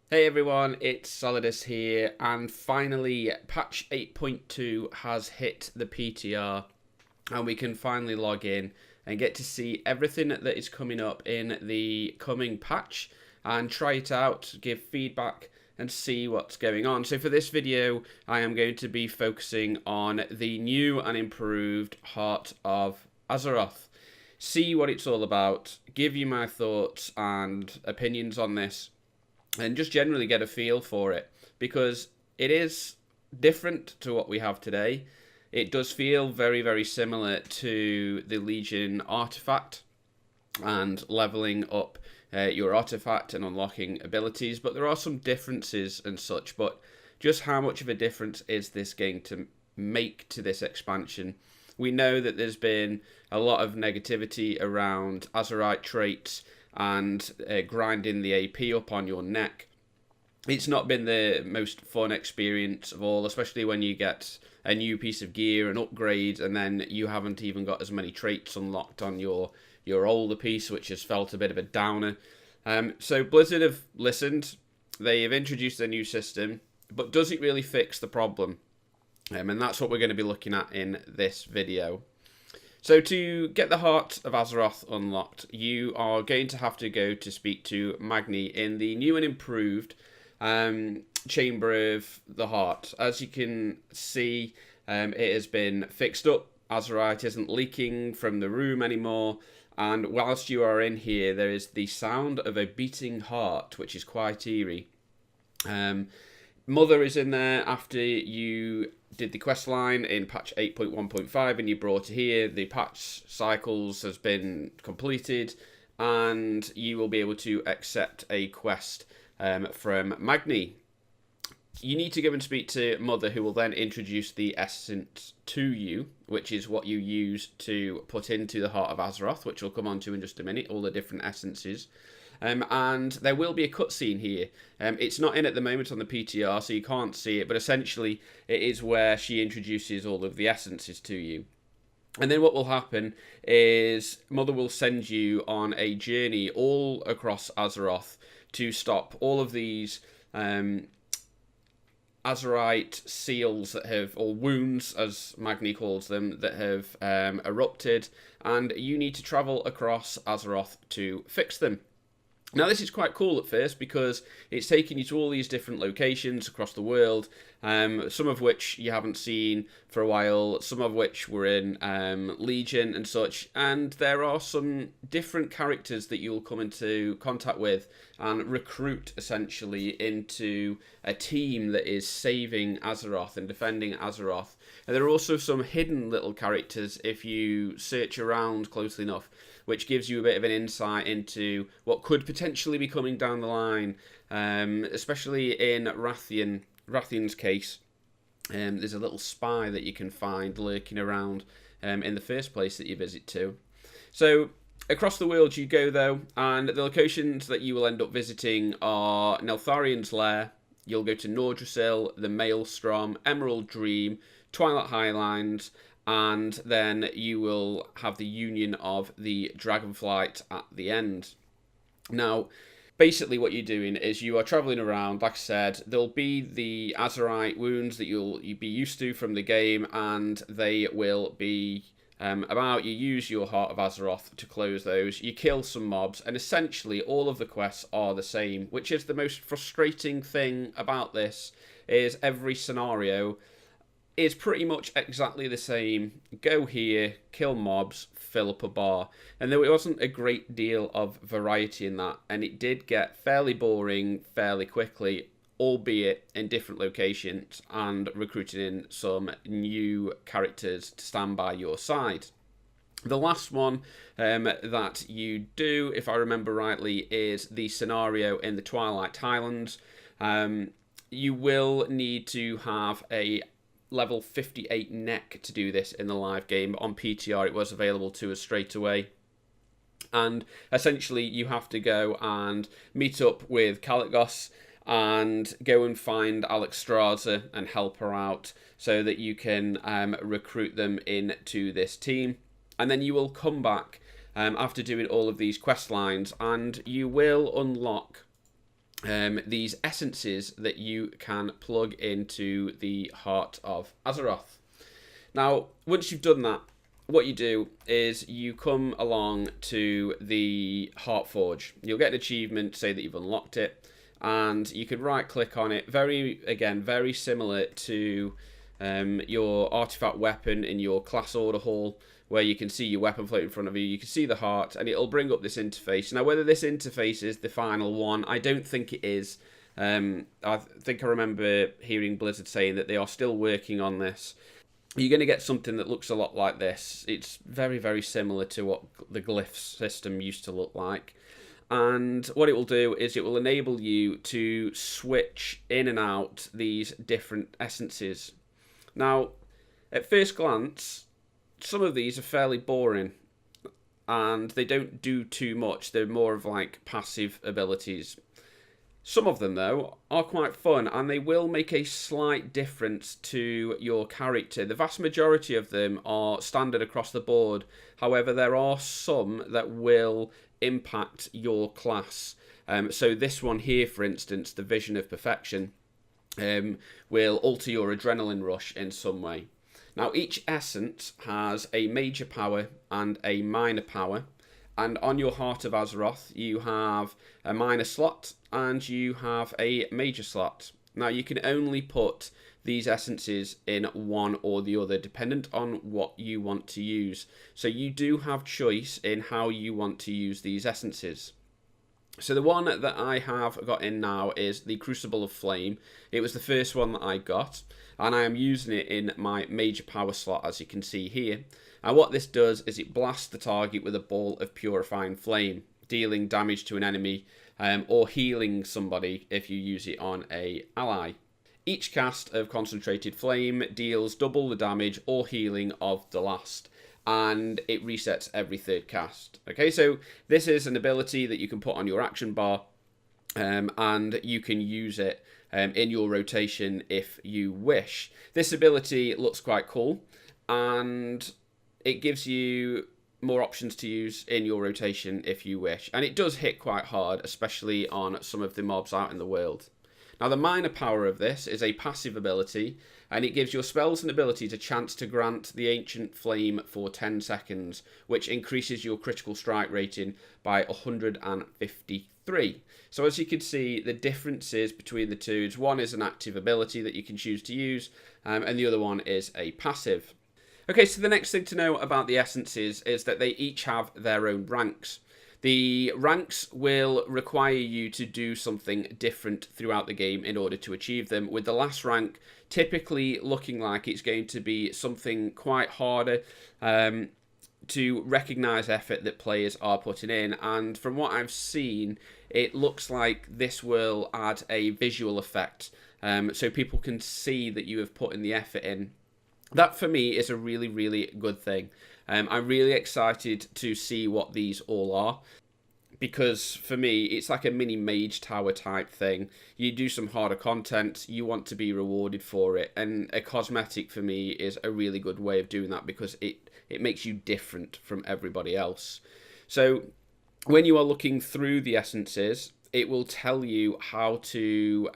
Hey everyone, it's Solidus here, and finally patch 8.2 has hit the PTR, and we can finally log in and get to see everything that is coming up in the coming patch and try it out, give feedback and see what's going on. So for this video, I am going to be focusing on the new and improved Heart of Azeroth. See what it's all about, give you my thoughts and opinions on this, and just generally get a feel for it, because it is different to what we have today. It does feel very, very similar to the Legion artifact and leveling up your artifact and unlocking abilities, but there are some differences and such. But just how much of a difference is this going to make to this expansion? We know that there's been a lot of negativity around Azerite traits and grinding the AP up on your neck. It's not been the most fun experience of all, especially when you get a new piece of gear and upgrade, and then you haven't even got as many traits unlocked on your older piece, which has felt a bit of a downer. So Blizzard have listened. They have introduced a new system, but does it really fix the problem? And that's what we're going to be looking at in this video. So to get the Heart of Azeroth unlocked, you are going to have to go to speak to Magni in the new and improved Chamber of the Heart. As you can see, it has been fixed up. Azerite isn't leaking from the room anymore. And whilst you are in here, there is the sound of a beating heart, which is quite eerie. Mother is in there after you did the quest line in patch 8.1.5 and you brought it here. The patch cycles has been completed and you will be able to accept a quest from Magni. You need to go and speak to Mother, who will then introduce the essence to you, which is what you use to put into the Heart of Azeroth, which we'll come on to in just a minute, all the different essences. And there will be a cutscene here. It's not in at the moment on the PTR, so you can't see it, but essentially it is where she introduces all of the essences to you. And then what will happen is Mother will send you on a journey all across Azeroth to stop all of these Azerite seals that have, or wounds as Magni calls them, that have erupted, and you need to travel across Azeroth to fix them. Now, this is quite cool at first because it's taking you to all these different locations across the world, some of which you haven't seen for a while, some of which were in Legion and such, and there are some different characters that you'll come into contact with and recruit essentially into a team that is saving Azeroth and defending Azeroth. And there are also some hidden little characters if you search around closely enough, which gives you a bit of an insight into what could potentially be coming down the line, especially in Rathian's case. There's a little spy that you can find lurking around in the first place that you visit to. So across the world you go, though, and the locations that you will end up visiting are Neltharion's Lair. You'll go to Nordrassil, the Maelstrom, Emerald Dream, Twilight Highlands, and then you will have the Union of the Dragonflight at the end. Now, basically what you're doing is you are travelling around. Like I said, there'll be the Azerite wounds that you'll be used to from the game, and they will be about. You use your Heart of Azeroth to close those. You kill some mobs, and essentially all of the quests are the same, which is the most frustrating thing about this, is every scenario is pretty much exactly the same. Go here, kill mobs, fill up a bar. And there wasn't a great deal of variety in that, and it did get fairly boring fairly quickly, albeit in different locations, and recruiting in some new characters to stand by your side. The last one that you do, if I remember rightly, is the scenario in the Twilight Highlands. You will need to have a level 58 neck to do this in the live game. On PTR it was available to us straight away, and essentially you have to go and meet up with Kalikos and go and find Alexstrasza and help her out so that you can recruit them into this team. And then you will come back after doing all of these quest lines, and you will unlock these essences that you can plug into the Heart of Azeroth. Now, once you've done that, what you do is you come along to the Heart Forge. You'll get an achievement to say that you've unlocked it, and you can right click on it. Very similar to your artifact weapon in your class order hall, where you can see your weapon float in front of you. You can see the heart, and it'll bring up this interface. Now, whether this interface is the final one, I don't think it is. I think I remember hearing Blizzard saying that they are still working on this. You're going to get something that looks a lot like this. It's very similar to what the glyph system used to look like. And what it will do is it will enable you to switch in and out these different essences. Now, at first glance, some of these are fairly boring, and they don't do too much. They're more of like passive abilities. Some of them, though, are quite fun, and they will make a slight difference to your character. The vast majority of them are standard across the board. However, there are some that will impact your class. So this one here, for instance, the Vision of Perfection, will alter your adrenaline rush in some way. Now, each essence has a major power and a minor power. And on your Heart of Azeroth, you have a minor slot and you have a major slot. Now, you can only put these essences in one or the other, dependent on what you want to use. So you do have choice in how you want to use these essences. So the one that I have got in now is the Crucible of Flame. It was the first one that I got, and I am using it in my major power slot, as you can see here. And what this does is it blasts the target with a ball of purifying flame, dealing damage to an enemy or healing somebody if you use it on an ally. Each cast of Concentrated Flame deals double the damage or healing of the last, and it resets every third cast. Okay, so this is an ability that you can put on your action bar, and you can use it in your rotation if you wish. This ability looks quite cool, and it gives you more options to use in your rotation if you wish. And it does hit quite hard, especially on some of the mobs out in the world. Now, the minor power of this is a passive ability, and it gives your spells and abilities a chance to grant the Ancient Flame for 10 seconds, which increases your critical strike rating by 153. So as you can see, the differences between the two is one is an active ability that you can choose to use, and the other one is a passive. Okay, so the next thing to know about the essences is that they each have their own ranks. The ranks will require you to do something different throughout the game in order to achieve them, with the last rank typically looking like it's going to be something quite harder to recognise effort that players are putting in. And from what I've seen, it looks like this will add a visual effect, so people can see that you have put in the effort in. That, for me, is a really good thing. I'm really excited to see what these all are, because for me, it's like a mini mage tower type thing. You do some harder content, you want to be rewarded for it, and a cosmetic for me is a really good way of doing that, because it makes you different from everybody else. So when you are looking through the essences, it will tell you how to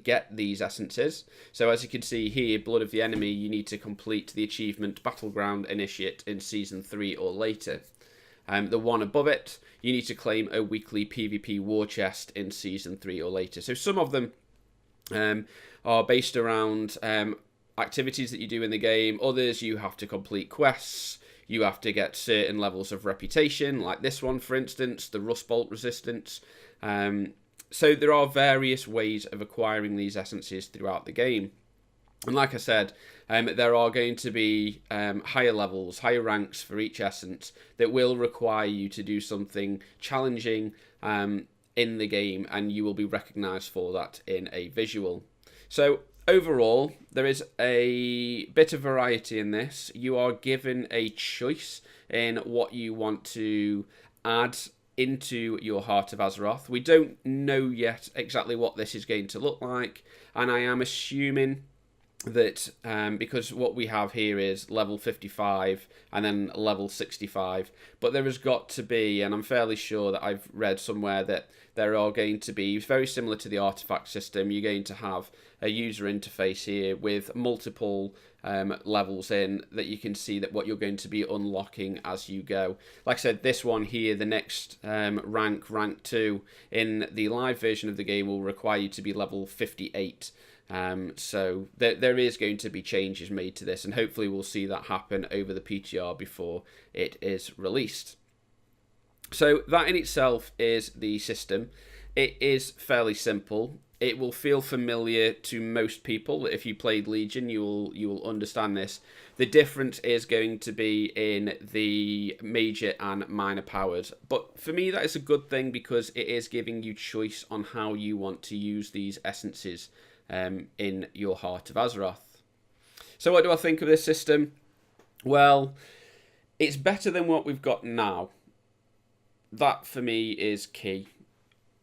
get these essences. So as you can see here, Blood of the Enemy, you need to complete the achievement Battleground Initiate in Season 3 or later. The one above it, you need to claim a weekly PvP war chest in Season 3 or later. So some of them are based around activities that you do in the game. Others, you have to complete quests. You have to get certain levels of reputation, like this one, for instance, the Rust Bolt Resistance. So there are various ways of acquiring these essences throughout the game. And like I said, there are going to be higher levels, higher ranks for each essence that will require you to do something challenging in the game, and you will be recognised for that in a visual. So overall, there is a bit of variety in this. You are given a choice in what you want to add into your Heart of Azeroth. We don't know yet exactly what this is going to look like, and I am assuming that because what we have here is level 55 and then level 65, but there has got to be, and I'm fairly sure that I've read somewhere that there are going to be, very similar to the artifact system, you're going to have a user interface here with multiple levels in that you can see that what you're going to be unlocking as you go. Like I said, this one here, the next rank 2 in the live version of the game will require you to be level 58. So there is going to be changes made to this, and hopefully we'll see that happen over the PTR before it is released. So that in itself is the system. It is fairly simple. It will feel familiar to most people. If you played Legion, you will understand this. The difference is going to be in the major and minor powers. But for me, that is a good thing because it is giving you choice on how you want to use these essences in your Heart of Azeroth. So what do I think of this system? Well, it's better than what we've got now. That for me is key.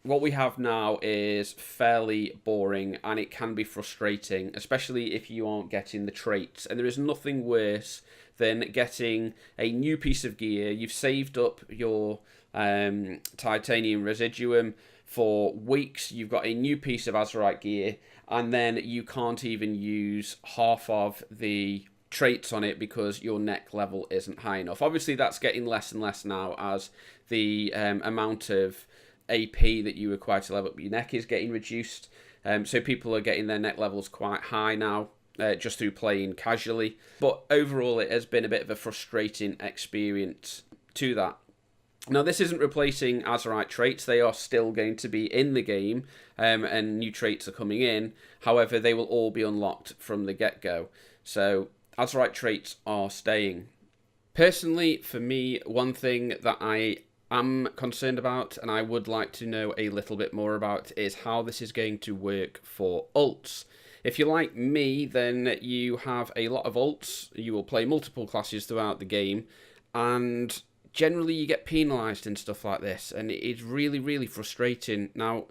What we have now is fairly boring and it can be frustrating, especially if you aren't getting the traits. And there is nothing worse than getting a new piece of gear. You've saved up your titanium residuum for weeks. You've got a new piece of Azerite gear, and then you can't even use half of the traits on it because your neck level isn't high enough. Obviously, that's getting less and less now as the amount of AP that you require to level up your neck is getting reduced. So people are getting their neck levels quite high now, just through playing casually. But overall, it has been a bit of a frustrating experience to that. Now, this isn't replacing Azerite traits. They are still going to be in the game, and new traits are coming in. However, they will all be unlocked from the get-go. So Azerite traits are staying. Personally, for me, one thing that I am concerned about and I would like to know a little bit more about is how this is going to work for ults. If you're like me, then you have a lot of ults. You will play multiple classes throughout the game, and generally you get penalised and stuff like this, and it's really, really frustrating. Now,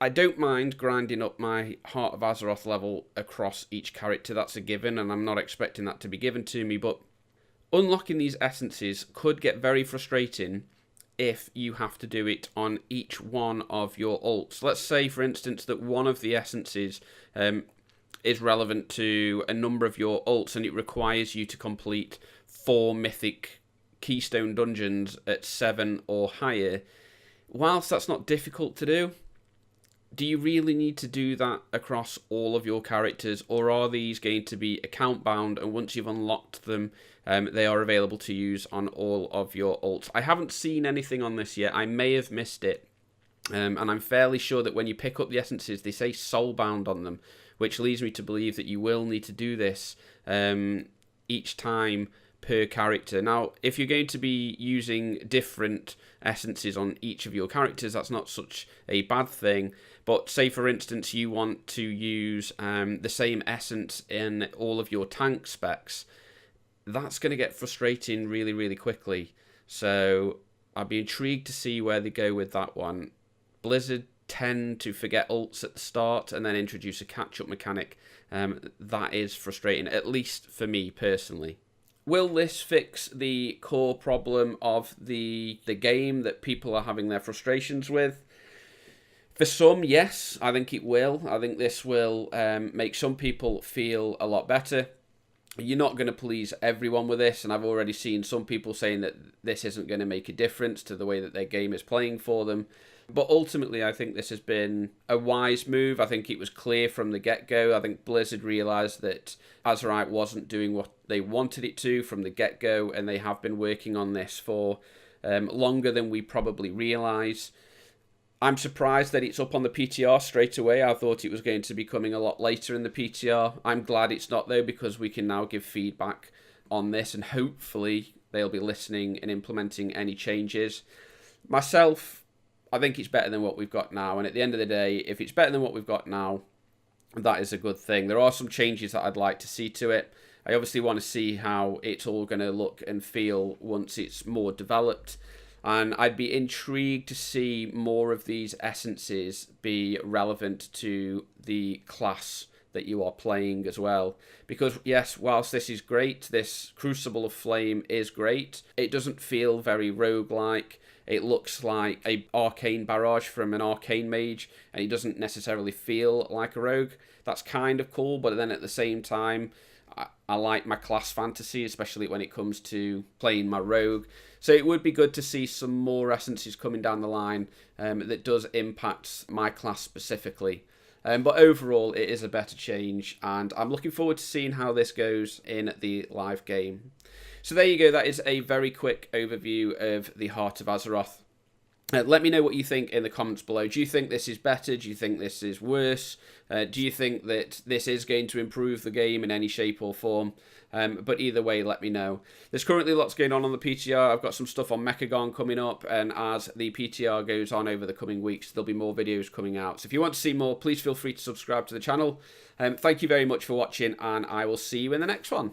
I don't mind grinding up my Heart of Azeroth level across each character, that's a given, and I'm not expecting that to be given to me, but unlocking these essences could get very frustrating if you have to do it on each one of your ults. Let's say, for instance, that one of the essences is relevant to a number of your ults, and it requires you to complete 4 mythic keystone dungeons at 7 or higher. Whilst that's not difficult to do you really need to do that across all of your characters, or are these going to be account bound, and once you've unlocked them, they are available to use on all of your ults? I haven't seen anything on this yet. I may have missed it, and I'm fairly sure that when you pick up the essences, they say soulbound on them, which leads me to believe that you will need to do this each time per character. Now, if you're going to be using different essences on each of your characters, that's not such a bad thing. But say, for instance, you want to use the same essence in all of your tank specs, that's going to get frustrating really, really quickly. So I'd be intrigued to see where they go with that one. Blizzard tend to forget ults at the start and then introduce a catch-up mechanic. That is frustrating, at least for me personally. Will this fix the core problem of the game that people are having their frustrations with? For some, yes, I think it will. I think this will make some people feel a lot better. You're not going to please everyone with this, and I've already seen some people saying that this isn't going to make a difference to the way that their game is playing for them. But ultimately, I think this has been a wise move. I think it was clear from the get-go. I think Blizzard realised that Azerite wasn't doing what they wanted it to from the get-go, and they have been working on this for longer than we probably realise. I'm surprised that it's up on the PTR straight away. I thought it was going to be coming a lot later in the PTR. I'm glad it's not, though, because we can now give feedback on this, and hopefully they'll be listening and implementing any changes. Myself, I think it's better than what we've got now, and at the end of the day, if it's better than what we've got now, that is a good thing. There are some changes that I'd like to see to it. I obviously want to see how it's all going to look and feel once it's more developed. And I'd be intrigued to see more of these essences be relevant to the class that you are playing as well. Because yes, whilst this is great, this Crucible of Flame is great, it doesn't feel very roguelike. It looks like a arcane barrage from an arcane mage, and it doesn't necessarily feel like a rogue. That's kind of cool, but then at the same time, I like my class fantasy, especially when it comes to playing my rogue. So it would be good to see some more essences coming down the line that does impact my class specifically. But overall, it is a better change, and I'm looking forward to seeing how this goes in the live game. So there you go, that is a very quick overview of the Heart of Azeroth. Let me know what you think in the comments below. Do you think this is better? Do you think this is worse? Do you think that this is going to improve the game in any shape or form? But either way, let me know. There's currently lots going on the PTR. I've got some stuff on Mechagon coming up, and as the PTR goes on over the coming weeks, there'll be more videos coming out. So if you want to see more, please feel free to subscribe to the channel. Thank you very much for watching, and I will see you in the next one.